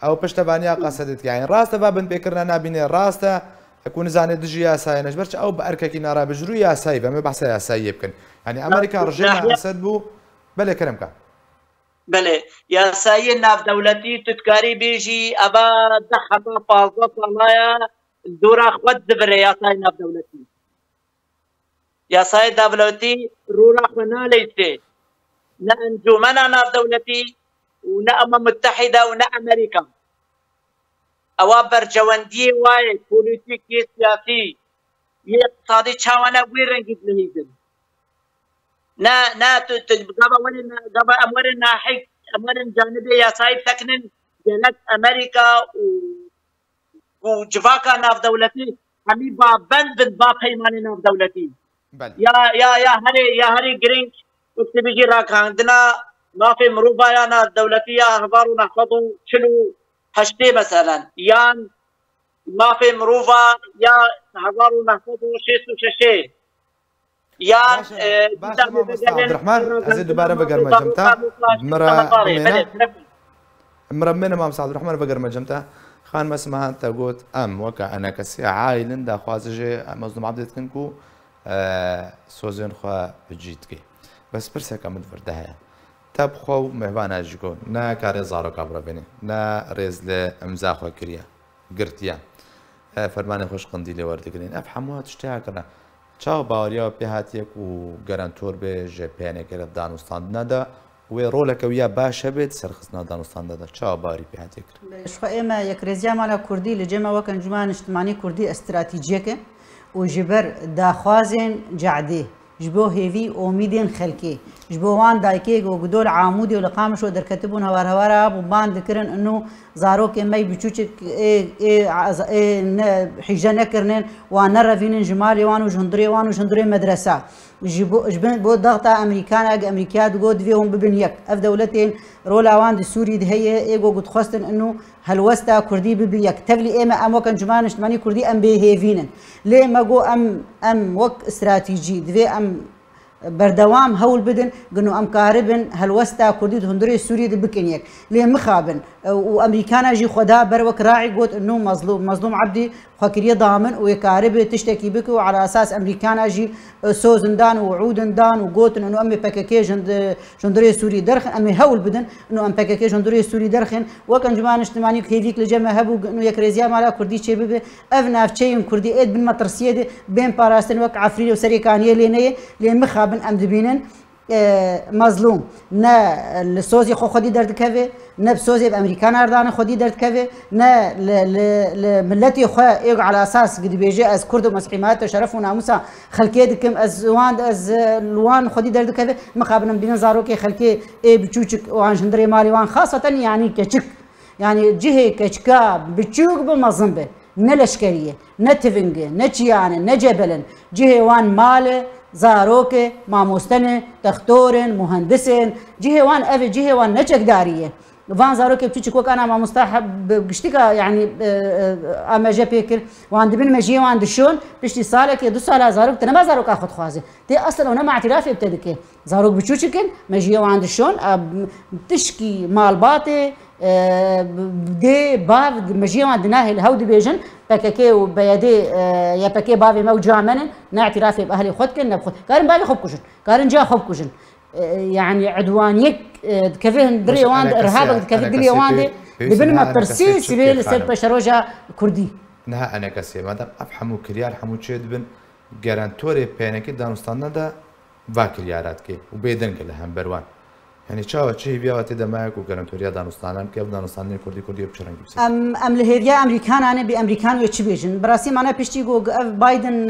أو بشتبانيا قصدت يعني راستا بابن بيكرنا نابيني راستا يكون زاني دجي يا ساي نجبرش أو بأركي نارا بجرو يا ساي فما بحث يا ساي يمكن يعني أمريكا رجعنا أسد بو بلا كلامك بله یاسایی نافدەوڵەتی توتکاری بێژی ئەوە 10-15 ساڵایە دوورا خۆت دبرێ یاسای نافدەوڵەتی یاسای دەوڵەتی ڕوورا خۆ ناڵێتێ نە ئەنجومەنە نافدەوڵەتی و نە ئەمە متحیدە و نە ئەمریکا ئەوە بەرجەوەندی وایە پۆلیتیکی سیاسی یە اقتصادی چاوانە گوێ ڕەنگیت لەهیدن نا قبل أمور ناحق أمور جانبية يا صاحب تكنن جنت أمريكا وجفاكا ناف دولتي همي بند با پیمان ناف دولتي يا هري جرينج وقت بيجي راك عندنا ما في مروبا يا ناف دولتي يا أخبار ونحفظوا شنو هشتي مثلا يان ما في مروبا يا أخبار ونحفظوا شيء يان عبدالرحمن ازيد دوباره بگرمجمتا مرمنا مام سعد الرحمن بگرمجمتا خان مسمعان تقول وكا انا كسي عائلن دا خوازجي مظلوم عبدت كنكو سوزن خو بجيتكي بس برسا كمد فردها تاب خو مهبانا جيكو نا كاري زارو كابرا بيني نا ريز لامزا خو كريا قرتيا فرماني خوش قنديلي وردكرين افحموها تشتيها كنا چاو باوریا پێهاتێک و گەرانتۆر بێ ژێ پێیانێکێرە دانوستاندنەدا وێ ڕۆلەکەویە باشە بێت سەرخستنا دانوستاندەدا چاو باوری پێهاتێک کرد ئێمە یەکرێزیامانە کوردی لە جێمەوە ئەنجومەن نیشتیمانی کوردی ئەستراتیجیەکە و ji ber daxwazên cehdê ji bo hêvî omîdên xelkê ji bo wan dayikê gudol Amûdê û li Qamişo derketibûn hewar hewara bû ban dikirin û zarokên me biçûçik hîje nekirinin wan nerevînin ji malê wan û ji hundirê wan û ji hundirê medresa ji bo dexta Emerîkanek Emerîkaya digot divê hûn bibin yek ev dewletên rola wan di Sûrî de heye êgo dixwestin û helwesta Kurdî bibe yek tevlî ême em wek Encûmena Niştimanî Kurdî em bêhêvînin lê me got em wek stratîjî divê em بردوام هول بدن قنو ام كاربن هلوستا كردي هندري سوريا دي بكن يك ليه مخابن وامريكانا جي خدا بروك راعي قوت انه مظلوم عبدي خكريه ضامن ويكارب تشتكي بك وعلى اساس امريكانا جي سوزندان وعودندان وقوت انه امي بككي جندري سوري درخن امي هول بدن انه ام بككي جندري سوري درخن وكان جمان اجتماعي كيفيك لجمع هبو انه يكريزيا مالا كردي تشي بي افنا فشين كردي اد بن مطرسيه بين باراستن وك عفري وسريكانيه لينيه لين مخابن ام دبينن مظلوم نه لسوزي خودي درد كافي نه بسوزي بامريكان اردان خودي درد كافي نه لملتي خو على اساس قد بيجي از كرد ومسحيمات شرف وناموسا خلكيدكم از وان از لوان خودي درد كافي مقابل بين زاروكي خلكي بچوچك وان شندري مالي وان خاصه يعني كچك يعني جهه كچكا بچوك بمظنبه نه لشكريه نه تفنگه نه چيانه نه جبلن جهه وان مال زاروكي ماموستنه دكتورن مهندسن جهه وان اف جهه وان نچكداريه فان زاروكي بتشك وك انا مستحب بشتكا يعني اما جابيكل وان دبن مجيه وان دشون بشتي صالك 2 سال زاروك تنما زاروك اخذ خوازه تي اصلا وانا مع اعترافي ابتدك زاروك بتشكن مجيه وان دشون تشكي مال باطي دي باف مجيه وان دناه الهود بيجن بككي وبيدي يا بكي بافي موجع منن ناعترافي باهلي خدكن نبخد كارن بافي خبكشن كارن جا خبكشن يعني عدوانيك كيفيه دري وان ارهابك كيفيه دري وان ببن ما ترسيس بيل سيد بشروجا كردي نها انا كسي مادام افهموا كريال حمو تشد بن جارانتوري بينك دانستان دا واكريارات كي وبيدن كلهم بروان يعني چاو چی بیاوتی دماغ و گرانتوریا دانستانان که دانستانی کردی بچرنگ بسید. ام لهریا امریکان آنه بی امریکان و چی بیشن براسی معنا پیشتی گو بایدن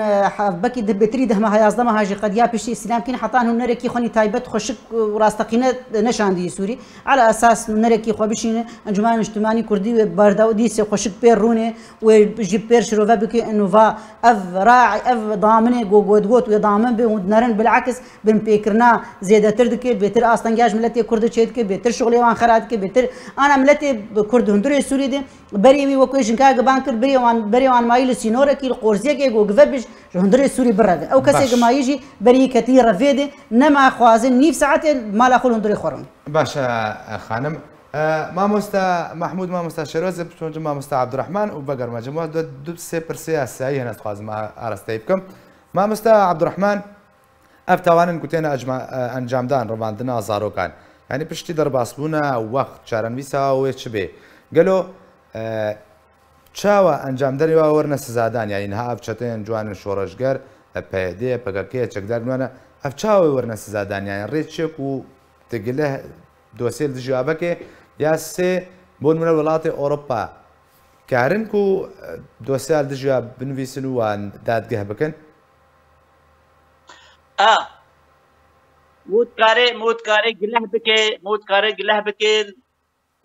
بکی دبتری ده ماه یازده ماه جی قدیا پیشتی اسلام کین حتان هن نرکی خونی تایبت خوشک و راستقینه نشاندی سوری على اساس نرکی خو بشینه انجمن اجتماعی کردی و بارداو دیس خوشک پیر رونه و جی پیر شروع بکی انه va اف راعي اف ضامنه گو گوت و ضامن به نرن بالعكس بن فكرنا زياده تردك بيتر اصلا ملتي كرد تشيد كي بيتر شغلي وان خرات كي بيتر انا ملتي كرد هندري سوري دي بري وكويشن كا بانكر بري وان مايل سينورا كي القورزيه كي جو غفبش هندري سوري برد او كسي ما يجي بري كثير فيدي نما خوازن نيف ساعات ما لا خل هندري خورن باشا خانم ما مستا محمود ما مستا شيروز ما مستا عبد الرحمن وبقر مجموعه دو سيبر سياسه هي ناس خوازم ارستيبكم ما مستا عبد الرحمن افتوانن كنتين انجام دان رباندنا زاروكان يعني پشتی دەرباسبوونە وەخت چارەنویساوێ چ بێ گەلۆ چاوە ئەنجامدەری وەرنە سزادان یانی نها ئەفچەتێن جوانن شۆڕژگەر پەیدێ پەگەکەیە چەکدار نوانە ئەف چاوی وەرنە سزادانیان ڕێچێک و تگلە دۆسێ دژوابەکێ یا سێ بۆ منە وڵاتی ئۆروپا کارن و دۆسیال دژوا بنویسن وان دادگەه بکەن مودکارێ گلەه بکەن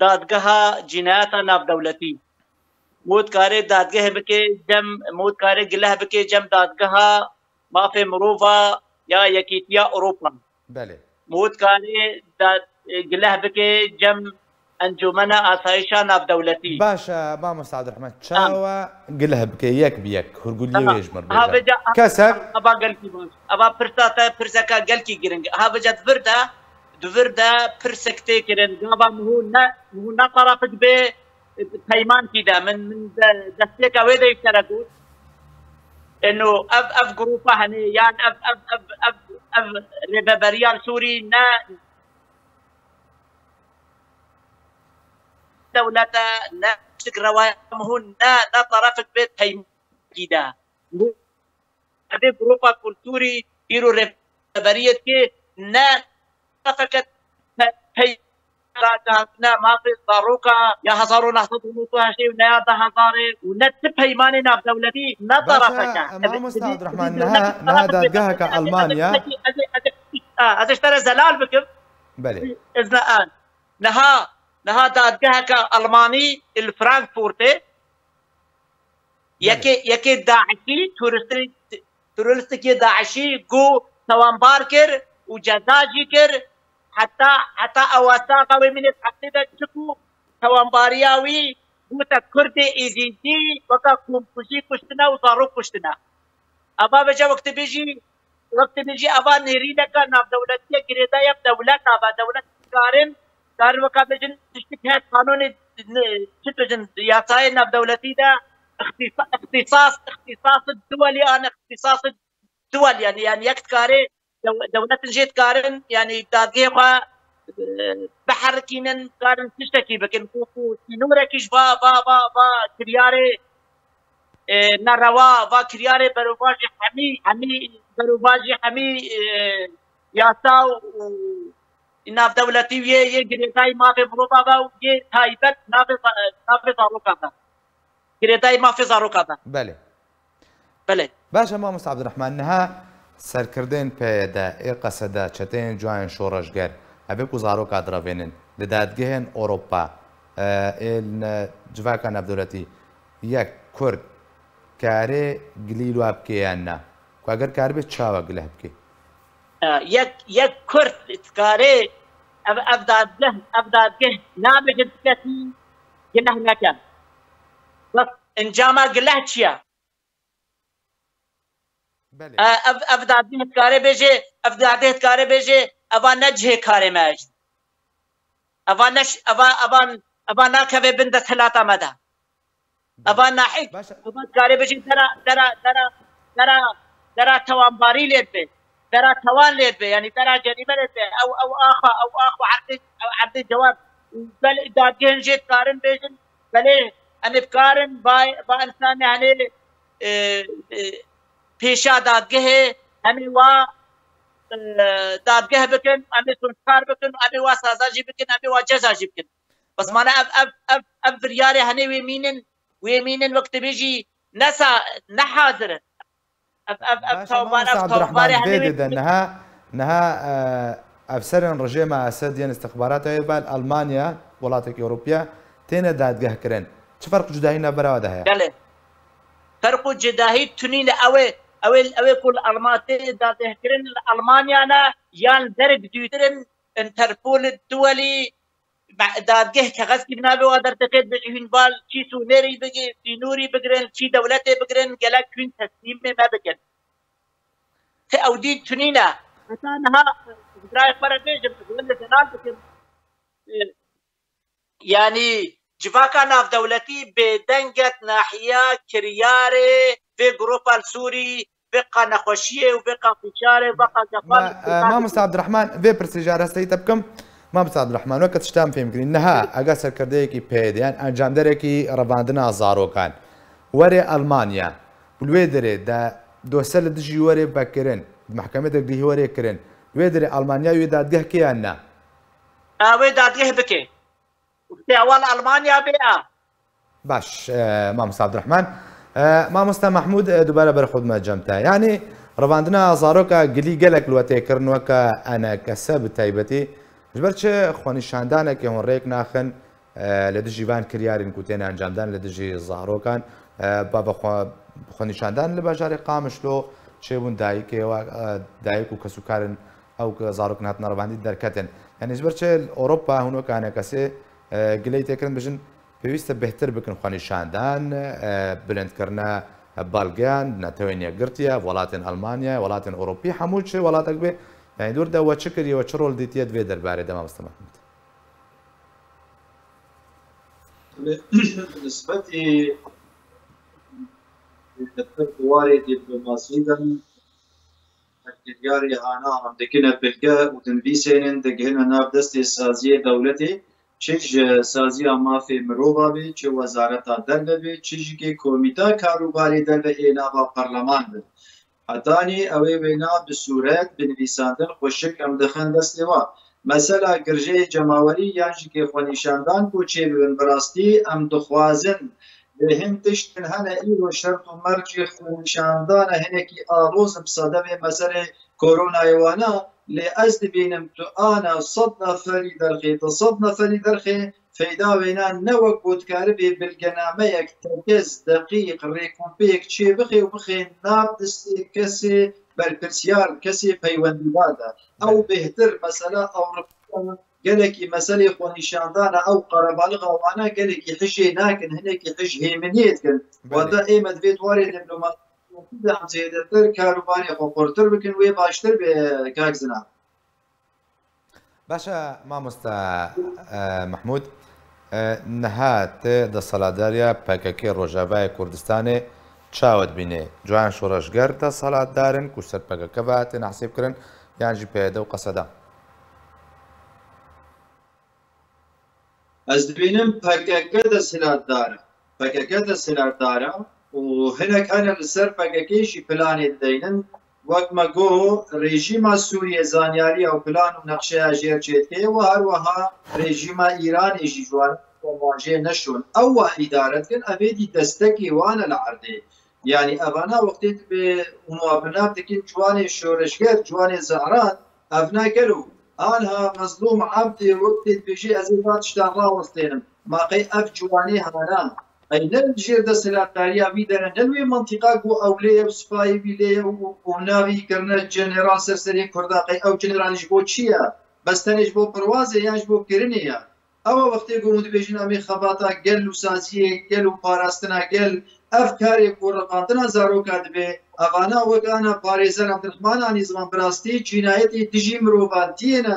دادگەها جینایەتە ناودەوڵەتی مودکارێ دادگەه بکە مودکارێ گلەه بکە جەم دادگەها مافێ مرۆڤە یا یەکێتیە ئۆروپا مودکارێ گلەه بکە جەم ئەنجومەنە ئاسایشە ناودەوڵەتی باشە مامۆستا عەبدوڕەحمان چاوە گلەه بکە یەک بەیەک هورگولی وێژمەر کەسە ئەبا گەلکی باش ئەبا پرساتە پرسەکە گەلکی گرنگ هابجە دڤردا پرسێک تێکردن گابا مهوو نەقەڕەفت بێ پەیمانکیدا من دەستێکە وێ دەیکتەرە گوت ئەنۆ ئەف گروپە هەنێ یان ئەف رێبەبەریان سووری نا دولة لا تقرأ مهون لا طرفك بيت هيدا هذه جروبا كولتوري يرو ربرية كي نا طرفك هي نا ما في ضروكا يا هزارو نحطو نوتوها شيء ونا ده هزاري ونتب هيماننا بدولتي نا طرفك ما مستر عبدالرحمن نها دادقاها كألمانيا هذا اشترى زلال بكم بلي إذن الآن نها دادگاه كألماني الفرانكفورت يكي داعشي تورستي داعشي جو توانبار كر وجزاجي كر حتى اواساقا من الحقيقة تشكو توانبارياوي بوتا كردي ايزينتي وكا كومبوشي كشتنا وضارو كشتنا ابا بجا وقت بيجي ابا نيرينك ناب دولتية كريدا يب دولت ابا دولت كارن كارن وكا بجن تشتكي قانون شتوجن ياساي ناب دولتي دا اختصاص الدولي انا اختصاص الدول يعني يكت كاري دولة جيت كارن يعني دادقيقا بحر كينن كارن تشتكي بكن كوكو سينوركيش با كرياري ناروا با كرياري بروباجي حمي ياساو ناف دولتي ये गिरेताई माफे बरोबा बा ये थाइबत नाफे तारुका था गिरेताई माफे तारुका था بله باشا ما مستر عبدالرحمن نها سرکردن پیدا ای قصدا چتین جوان شورشگر ابک وزارو کادرافینن لدادگهن اوروبا این جواکان عبدالرحمن یک کرد کاری گلیلو ابکیاننا کو اگر کار به چاوا گله ابکی یک کرد کاری ابدادگه نابجد کسی گله نکن بس انجام گله چیه افدادیت کاره بیجه ابا نجه کاره ماج ابا ناکوه بنده ثلاثه مده ابا ناحید ابا کاره بیجه درا توانباری لید بی درا توان لید بی یعنی درا جریمه لید بی او آخو عرض جواب بل دادگهن جید کارن بیجن بله انف کارن با انسان یعنی پیشا دادگه همی وا دادگه بکن همی سنسکار بکن همی وا سازاجی بکن همی وا جزاجی بکن بس مانا اب فریاری هنی ویمینن وقت بیجی نحاضر اب توباري هنی نها افسرن رجيم اسد ين استخبارات ايبال المانيا ولاتك اوروبيا تين دادگه کرن چه فرق جداهينا برا ده بله فرق جداهي تنين اوي كل المانيا دادگه کرن المانيا انا يان درب دوترن انتربول الدولي دادگه كغز بنابه وادر تقيد بجهين بال چي سونيري بگي سينوري بگرن چي دولتي بگرن گلا كوين تسليم ما بگن او دي تنينا مثلا دراي فرقه ولا جنال بكم يعني جفاكا ناف دولتي بدنجت ناحيه كرياري في جروب السوري بقى نخوشيه وبقى فشاره وبقى جفال ما مستر عبد الرحمن في برسجار هستي تبكم مامۆستا عەبدوڕەحمان وەکە تشتام فێمکردین نەها ئەگەر سەرکردەیەکی پێدەیان ئەنجامدەرێکی ڕەباندنا زارۆکان وەرێ ئەڵمانیا لێ دەرێ دۆسە لە دژی وەرێ بەکردن محکەمە دەگری وەرێکردن لێ دەرێ ئەڵمانیا وێ دادگەهکەیان نا وێ دادگەه بکێ پێوەڵ ئەڵمانیا بێ باش مامۆستا عەبدوڕەحمان مامۆستا مەحموود دووبارە بەر خۆتمە جەمتە یعنی ڕەباندنا زارۆکە گلی گەلێک لوەتێکردنەوەکە ئەنە کەسە بتایبەتی ژبەر چه خۆنیشاندانێکی هۆڕێک ناخن لە دژیوان کریارین کوتێنە ئەنجامدان لە دژی زارۆکان با بە خۆنیشاندان لە بەژاری قامشلۆ چێبوون دایک و کەسوکارن ئەو زارۆک هاتنە ڕەباندی دەرکەتن یعنی ژبەر چه ئۆڕۆپا هەونۆکانە کەسێ گلەی تێکردن بژن پێویستە بهتر بکن خۆنیشاندان بلندکردنە بەڵگیان نەتەوەی یەکگرتیە وڵاتن ئەڵمانیا وڵاتن ئۆڕۆپی هەموو چ وڵاتێک بێ یعنی دووردا چ کردیەوە چ ڕۆڵ دیتە دوێ دەربارەی مامۆستا مەحموود نسبەتی وارێ دیپلۆماسیدەن هەرگیاری هانا هەم دەکەنە بلگە و دنویسێنن دەگەهێنە ناو دەستی سازیە دەوڵەتێ چیش سازیە مافێ مرۆڤ بێ چ وەزارەتا دەربە بێ چیژێکی کۆمیتا کاروباری دەربە ئێناوا پەرلەمان بێ حتانی ئەوەی وێنا بە سوورەت بنویساندن خوشک ئەم دەخەن دەستێوە مەسەلا گرژەیە جەماوەری یانژێکی خۆنیشاندان بۆ چێ ببن بەڕاستی ئەم دخوازن هەن تشتن هەنە ئیرۆ شەرت و مەرجی خۆنیشاندانە هەنێکی ئاڵۆزم سەدەبێ مەسەرێ کۆرۆنایوانە لێ ئەس دەبینم تو ئانە 100 نەفەری دەرخێ 100 نەفەری دەرخێ فەیدا وێنان نەوەک بۆتکارە بێ بلگەنامەیەک تەکەس دەقیق ڕێکۆمپەیەک چێ بخێ و بخێ ناب دەستێ کەسێ بەرپرسیار کەسێ پەیوەندیدادا ئەو بهتر مەسەلا ئەوڕۆپا gelekî meselê xwenîşandana ew qerebalî xewana gelekî hişê nakin hinekî hiş hêminiyê dikin wada ême divê dwarê diplomatîk em zêdetir karûbarê xwe qurtir bikin wê baştir bê kak zinan. باشە مامۆستا مەحموود نەهات دەسەڵاتداریە پەکەکەی ڕۆژاوای کوردستانê çawet bîne ciwan şoreşger دەسەڵاتدارن ku ser pekeke vehatîne hesêbkirin yan jî pêde û qeseda Ez dibînim pekeke de silahdar e pekeke de silahdar e û hinek hene li ser pekekê jî planê dideynin wek me got rejîma Sûriye zanyariya û plan û neqşeya jêr çêdikê û her wiha rejîma Îranê jî ji wan komajê neşon ew wa îdare dikin evê dî destekê wan e li erdê yani evana wextê dibê muavinav dikin ciwanê şoreşger ciwanê zehran ev negelo آنها مظلوم عبدی وقتی بیشی از این باتشتان راوستینم ما قی اف جوانی هانا ای نل جیر دست لاتاریا بیدرن نلوی منطقه گو اولیه و سپایی بیلیه و ناوی کرنه جنرال سرسری کرده قی او جنرالش بو چیه بس تنش بو پروازه یانش بو کرنیه او وقتی گو مدی بیشین امی خباتا گل و سازیه گل و پاراستنا گل افکاری کورقاندنا زاروکا دبی اوانا وگانا پارێزەر عەبدوڕەحمانانی زمان براستی جینایەتی دژی مرۆڤانتیەنە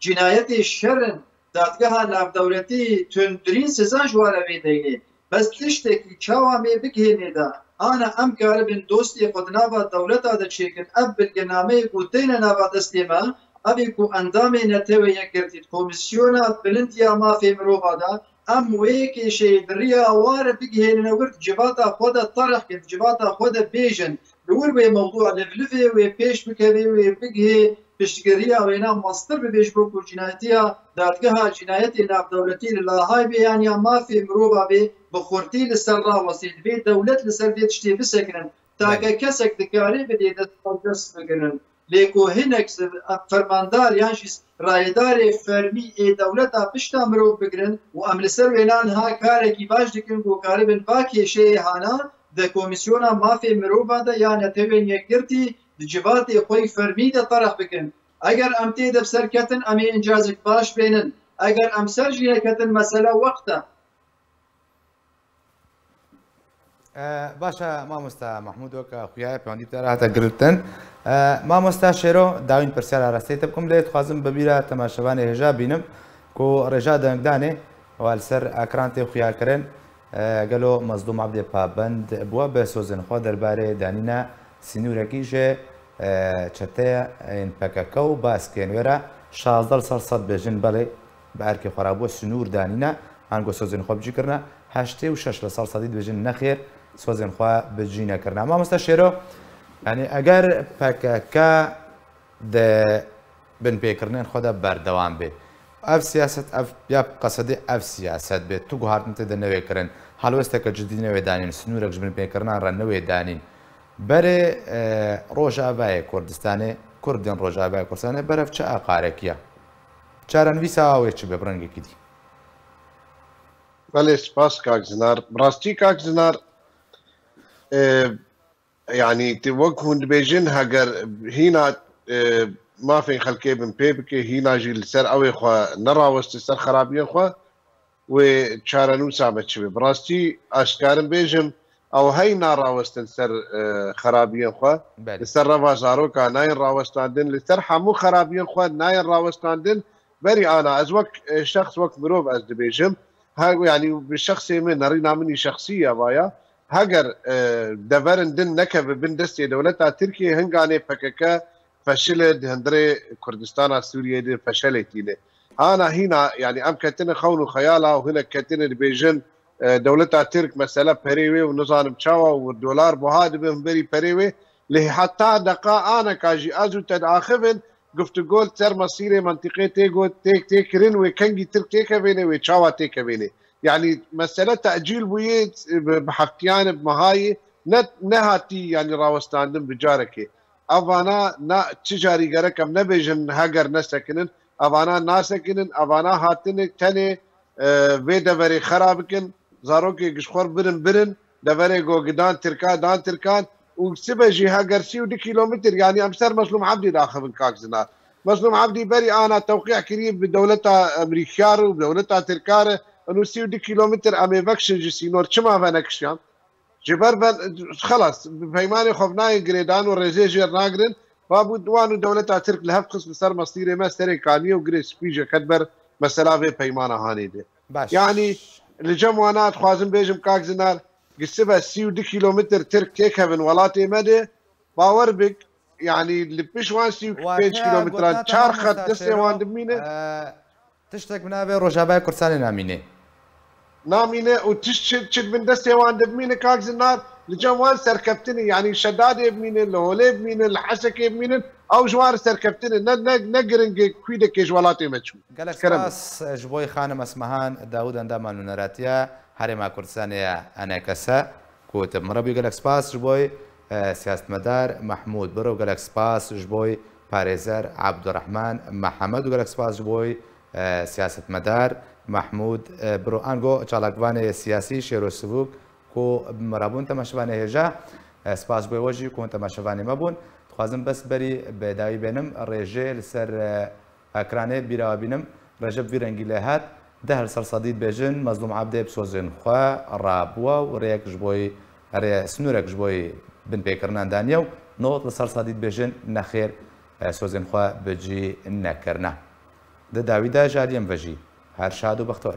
جینایەتی شەرن دادگەها ناودەوڵەتی توندترین سزا ژوارە وێ دەینێ بەس تشتێکی چاوا مێ بگهێنێدا ئانە ئەم کارە بن دۆستی خۆ ناوا دەوڵەتا دەچێکن ئەف بلگەنامەیەک و دەینە ناوا دەستێمە ئەوێک و ئەندامێ نەتەوە یەکگرتیت کۆمیسیۆنە بلندیا مافێ مرۆڤادا ام ویکی شیدریا واره بگهینه ورد جباتا خود طرح کن جباتا خود بیجن لور به موضوع لفلفه و پیش بکوی و بگه پشتگیریا و اینا مستر به بیش بکو جنایتیا دادگاه جنایتی ناف دولتی للاهای بیان یا مافی مروبا بی بخورتی لسر را وسید بی دولت لسر بی تشتی بسکنن تاکه کسک دکاری بدی دست بگرن لیکو هنک فرماندار یانشیس رایدار فرمی ای دولتا پشتا مرو بگرن و ام لسر وینان ها کارکی باش دکن گو کاری بن باکی شیع هانا ده کمیسیونا مافی مرو بادا یا نتوین یکگرتی جباتی خوی فرمی ده طرح بکن اگر ام تی دب سرکتن امی انجازک باش بینن اگر ام سر جیکتن مسئله وقتا باشە مامۆستا مەحموود وەکە خویایە پەیوەندی بتەرە هاتە گرتن مامۆستا شێرۆ داوین پرسیار ئاراستەی بکەم لێت خوازم بەبیرە تەماشەوانی هێژا بینم کۆ ڕێژا دەنگدانێ والسەر ئاکران تێ خویاکردن گەلۆ مەزلوم عەبدێ پابەند بووە بە سۆزنخوا دەربارەی دانینە سینوورێکیژێ چەتەیە پەکەکە و باسکێنوێرە 16% بێژن بەڵێ بە ئەرکی خۆرابووە سنوور دانینە هەنگۆ سۆزێن خۆ بجیکردە 86% دەبێژن نەخێر سۆزێن خوا بجی نەکردنا مامۆستا شێرۆ ینی ئەگەر پەکەکە بن پێکردنێن خۆدا بەردەوام بێ ئەف سیاست یا قەسەدی ئەف سیاست بێت تو گوهارتن تێدە نەوێکردن هەڵوێستێکە جدی نەوێ دانین سنوورێک بن پێکردان ڕە نەوێ دانین بەرێ ڕۆژاوایە کوردستانێ کوردن ڕۆژاوای کوردستانێ بەرەف چه ئاقارێکیە چارەنویساوێ چ بێ ڕەنگێکی دی بەڵێ سپاس کاک زنار ڕاستی کاک زنار یعنی وەک هون دبێژن هەگەر هینا مافین خەلکێ بن پێ بکە هیناژی لەسەر ئەوێ خوا نەڕاوەستە سەر خراپیە خوا و چارەنووسا بە چ بێ بڕاستی ئاشکارم بێژم ئەو هەی ناڕاوەستن سەر خراپیە خوا لەسەر ڕەوا زارۆکە نایەن ڕاوەستاندن لەسەر هەموو خراپیە خوا نایەن ڕاوەستاندن بەری ئانا ئەز وەک شخص وەک مرۆڤ ئەس دەبێژم ینی بشخصێ من نەڕینا منی شخصیە وایە هەگەر دەڤەرن دن نەکەبە بن دەستێ دەولەتا ترکیە هەنگانێ پەکەکە فەشلت هەندرێ کوردستانە سووریە دێ فەشەلێتینێ هانا هینا ینی ئەم کەتنە خەون و خەیاڵا و هەنە کەتنە دەبێژن دەولەتا ترک مەسەلە پەرێوێ و نزانم چاوە و دۆلار بۆها دەبن بەری پەرێوێ لێ حتا دقا ئانە کاژی ئاز و تەداخبن گفتوگۆل سەر مەسیرێ منتیقێ تێگۆ تێکردن وێ کەنگی ترک تێکەوێنێ وێ چاوا تێکەوێنێ یعنی مەسەلە تەعجیل بوویە بەحەفتیانە بمەهایە نەهاتی ینی ڕاوەستاندن بجارەکێ ئەوانە چ جاریگەرەکەم نەبێژن هەگەر نەسەکنن ئەوانە ناسەکنن ئەوانە هاتنێک تەنێ وێ دەڤەرێ خەرا بکن زارۆکێ گشتخۆر برن دەڤەرێ گۆگدان ترکان ترکان و سبەژی هەگەر 32 کیلۆمتر ینی ئەمسەر مەسلوم عەبدی داخبن کاک زنار مەسلوم عەبدی بەری ئانا تەوقیع کردی بدەولەتا ئەمریکیار و دەولەتا ترکارە ئەنو 32 کیلۆمتر ئەمێ بەکشنجی سینۆر چما بەنەکشیان جبەر خلاص پەیمانی خۆبنای گرێدان و ڕێژێ ژێر ناگرن بابوو دوان و دەولەتا ترک لە هەف قسم سەر مەستیرێ مە سەرێکانیە و گرێ سپیژەکەت بەر مەسەلاوێ پەیمانە هانێ دێ یعنی لە جەموانات خوازم بێژم کاک زنار گسبە 32 کیلۆمتر ترک تێکەبن وڵاتێ مەدێ باوەڕ بک یعنی لە پێشوان 35 کیلۆمتران چار خەت دەستێوان دمینە تشتێک بنابێ ڕۆژاوای کوردستانی نامینێ نامینە و چ بن دەستێوان دەبمینە کاک زنار لە جەموان سەرکەفتنی یعنی شەدادێ بمینن لە هۆلێ بمینن لە حەسەکێ بمینن ئەو ژوار سەرکەفتنە نەگرنگێ کوی دەکێژ وڵاتی مەچوو گەلەکەس ji بۆی خانم ئەسمەهان داود ئەندامان و نەراتیە هەرێما کوردستانەیە ئەنەکەسە کوتە مرەبی گەلەک سپاس ji بۆی سیاستمەدار مەحموود برۆ گەلەک سپاس ji بۆی پارێزەر عەبدوڕەحمان مەحەمەد و گەلەک سپاس ji بۆی سیاستمەدار محمود برو ئەنگۆ چالاکوانێ سیاسی شێرۆ سبووک کۆ مەرابوون تەماشەوانێ هێژە سپاس بۆی وەژی کۆن تەماشەوانی مەبوون خوازم بەس بەری بێداوی بێنم ڕێژێ لەسەر ئەکرانێ بیراوە بینم ڕێژە ڤیرەنگی لێ هات 10% بێژن مەزلوم عەبدێ بسۆزێن خوا ڕابووە و ڕێیەکش بۆی ئەرێ سنوورێکش بۆی بن پێکردنان دانیە و 90% بێژن نەخێر سۆزێن خوا بەجی نەکردنا دەداویدا ژادیم بەژی هەر شاد و بەختۆر